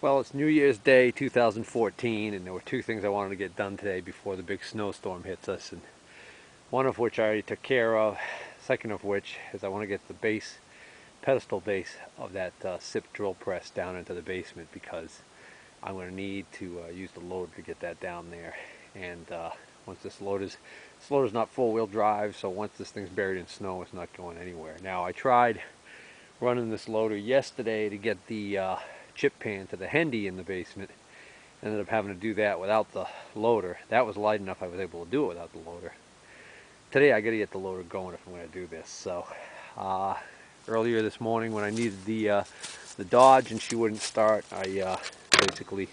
Well, it's New Year's Day 2014, and there were two things I wanted to get done today before the big snowstorm hits us, and one of which I already took care of. Second of which is I want to get the base, pedestal base of that Sipp drill press down into the basement, because I'm going to need to use the loader to get that down there. And once this loader's not full-wheel drive, so once this thing's buried in snow, it's not going anywhere. Now, I tried running this loader yesterday to get the chip pan to the Hendy in the basement. Ended up having to do that without the loader. That was light enough I was able to do it without the loader. Today I got to get the loader going if I'm going to do this. So earlier this morning when I needed the Dodge and she wouldn't start, I basically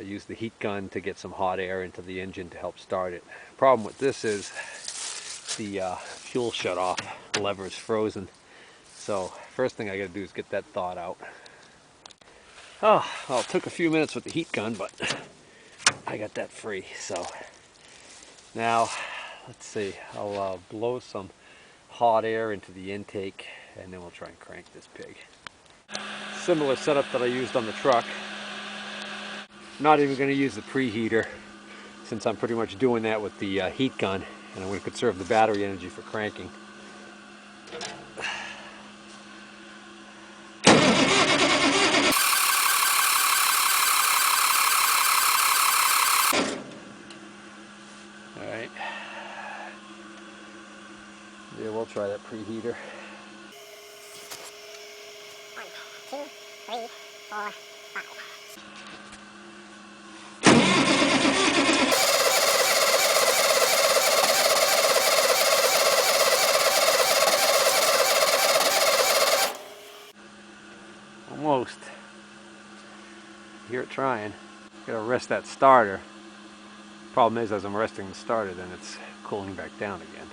used the heat gun to get some hot air into the engine to help start it. Problem with this is the fuel shut off lever is frozen. So first thing I got to do is get that thawed out. Oh, well, it took a few minutes with the heat gun, but I got that free. So now, let's see, I'll blow some hot air into the intake, and then we'll try and crank this pig. Similar setup that I used on the truck. Not even going to use the preheater, since I'm pretty much doing that with the heat gun, and I'm going to conserve the battery energy for cranking. Alright, yeah, we'll try that preheater. 1, 2, 3, 4, 5. Almost. Hear it trying. Gotta rest that starter. Problem is, as I'm resting the starter, then it's cooling back down again.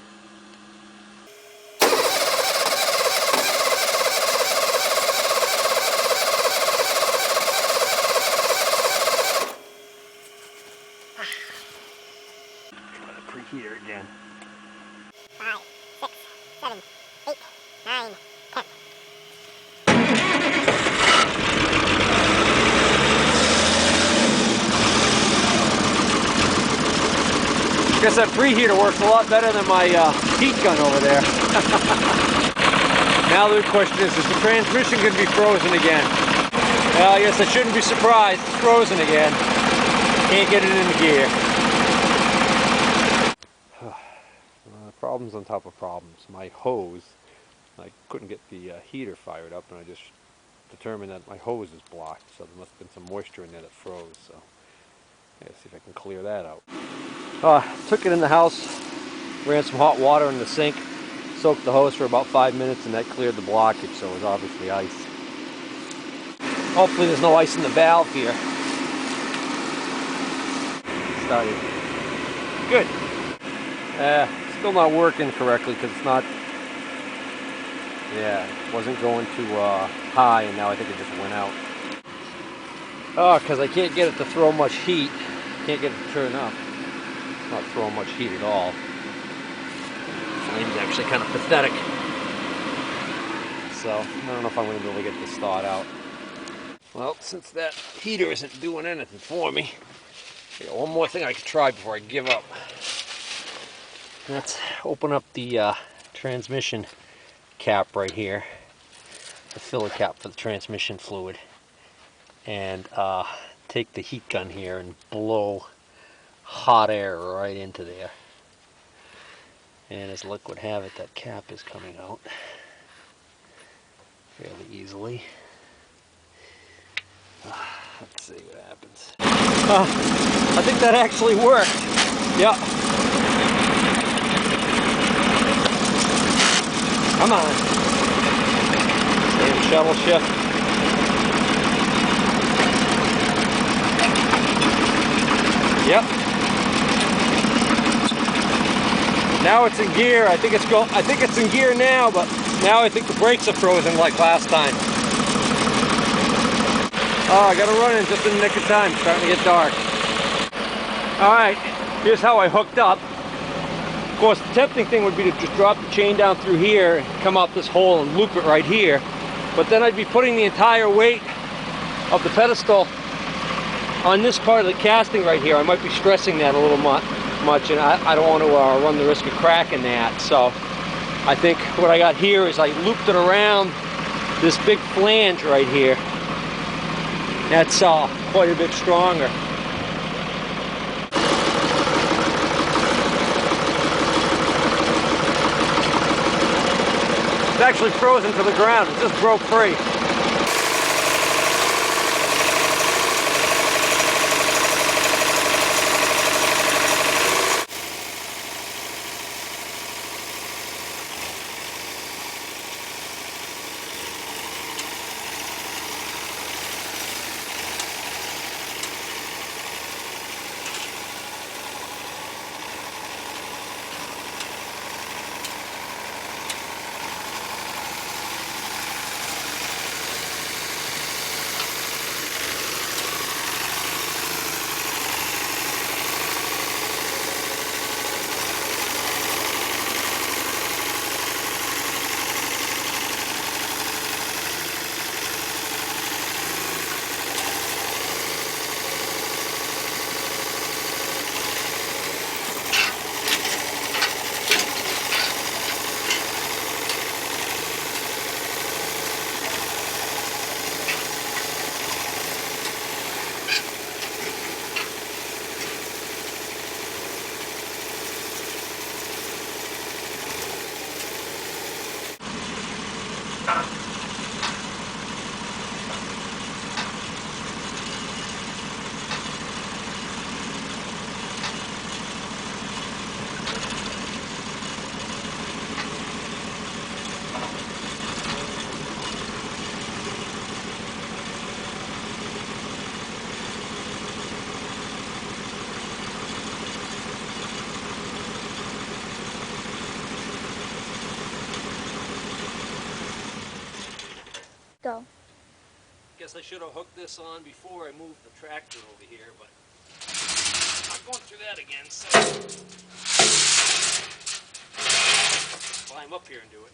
Try the preheater again. 5, 6, 7, 8, 9, 10. Guess that preheater works a lot better than my heat gun over there. Now the question is the transmission going to be frozen again? Well, I guess I shouldn't be surprised. It's frozen again. Can't get it into gear. Problems on top of problems. My hose, I couldn't get the heater fired up, and I just determined that my hose is blocked, so there must have been some moisture in there that froze. So let's see if I can clear that out. Took it in the house, ran some hot water in the sink, soaked the hose for about 5 minutes, and that cleared the blockage, so it was obviously ice. Hopefully there's no ice in the valve here. Started. Good. Still not working correctly because it's not, yeah, it wasn't going too high, and now I think it just went out. Because I can't get it to throw much heat. Can't get it to turn up. Not throwing much heat at all. Flame's actually kind of pathetic. So I don't know if I'm going to be able to get this thawed out. Well, since that heater isn't doing anything for me, I got one more thing I could try before I give up. Let's open up the transmission cap right here, the filler cap for the transmission fluid, and take the heat gun here and blow hot air right into there. And as luck would have it, that cap is coming out fairly easily. Let's see what happens. I think that actually worked. Yep. Come on. Same shuttle shift. Yep. Now it's in gear. I think it's in gear now, but now I think the brakes are frozen like last time. Oh, I gotta run in just in the nick of time. It's starting to get dark. Alright, here's how I hooked up. Of course, the tempting thing would be to just drop the chain down through here, come up this hole and loop it right here. But then I'd be putting the entire weight of the pedestal on this part of the casting right here. I might be stressing that a little much, and I don't want to run the risk of cracking that. So I think what I got here is I looped it around this big flange right here. That's quite a bit stronger. It's actually frozen to the ground. It just broke free. Go. Guess I should have hooked this on before I moved the tractor over here, but I'm going through that again, so climb up here and do it.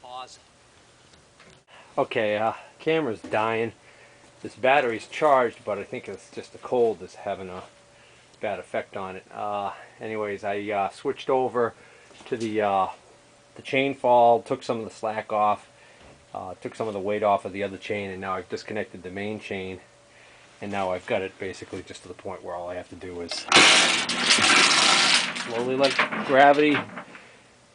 Pause. Okay, camera's dying. This battery's charged, but I think it's just the cold that's having a bad effect on it. Anyways, I switched over to the chain fall, took some of the slack off, took some of the weight off of the other chain, and now I've disconnected the main chain, and now I've got it basically just to the point where all I have to do is slowly let gravity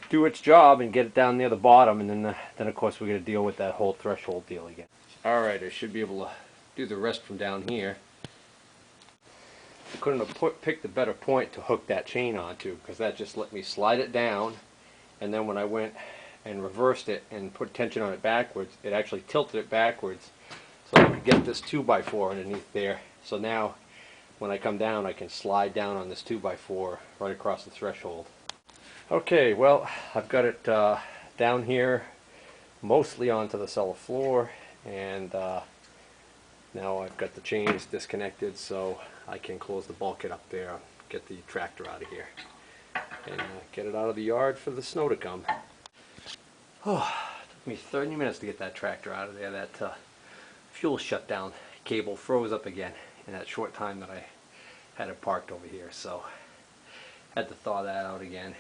do its job and get it down near the bottom, and then of course we're going to deal with that whole threshold deal again. Alright, I should be able to do the rest from down here. I couldn't have picked a better point to hook that chain onto, because that just let me slide it down, and then when I went and reversed it and put tension on it backwards, it actually tilted it backwards so I could get this 2x4 underneath there. So now when I come down, I can slide down on this 2x4 right across the threshold. Okay, well, I've got it down here mostly onto the cellar floor, and now I've got the chains disconnected, so I can close the bulkhead up there, get the tractor out of here, and get it out of the yard for the snow to come. Oh, it took me 30 minutes to get that tractor out of there. That fuel shutdown cable froze up again in that short time that I had it parked over here, so I had to thaw that out again.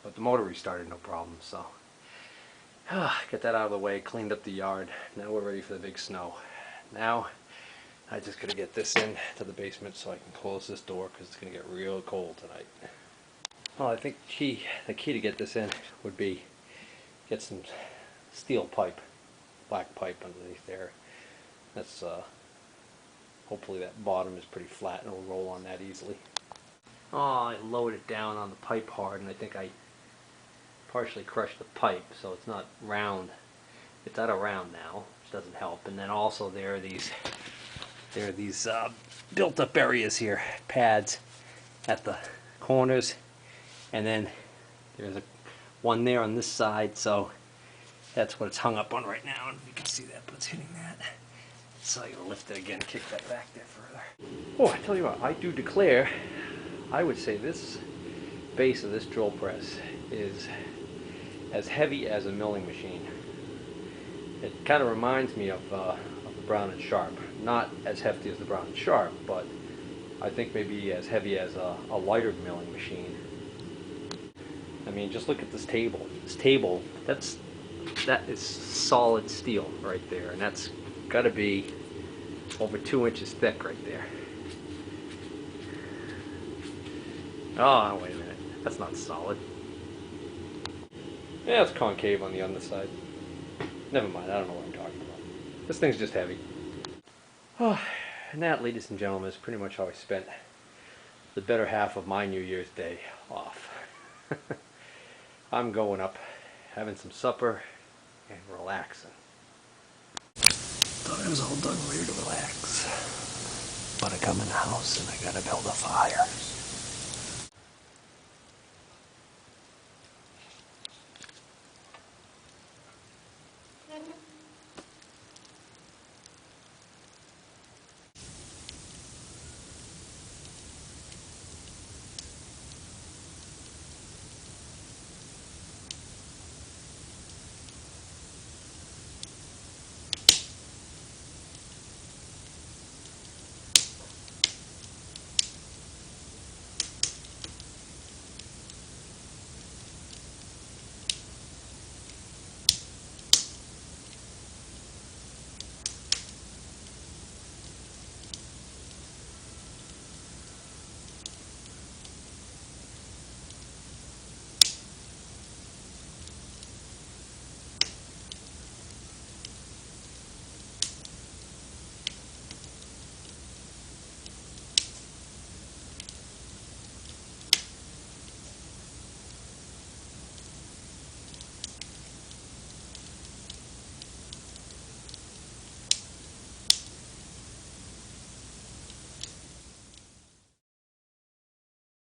But the motor restarted no problem, so get that out of the way, cleaned up the yard. Now we're ready for the big snow. Now I just gotta get this in to the basement so I can close this door, because it's gonna get real cold tonight. Well, I think the key to get this in would be get some steel pipe, black pipe underneath there. That's hopefully that bottom is pretty flat and it'll roll on that easily. Oh, I lowered it down on the pipe hard, and I think I partially crushed the pipe, so it's not round. It's out of round now, which doesn't help. And then also there are these built-up areas here, pads at the corners, and then there's one there on this side, so that's what it's hung up on right now. I don't know if you can see that, but it's hitting that. So I'm gonna lift it again, kick that back there further. Oh, I tell you what, I do declare, I would say this base of this drill press is as heavy as a milling machine. It kind of reminds me of the Brown and Sharp. Not as hefty as the Brown and Sharp, but I think maybe as heavy as a lighter milling machine. I mean, just look at this table. This table, that is solid steel right there, and that's got to be over 2 inches thick right there. Oh, wait a minute. That's not solid. Yeah, it's concave on the underside. Never mind, I don't know what I'm talking about. This thing's just heavy. Oh, and that, ladies and gentlemen, is pretty much how I spent the better half of my New Year's Day off. I'm going up, having some supper, and relaxing. Thought I was all done, ready to relax. But I come in the house and I gotta build a fire.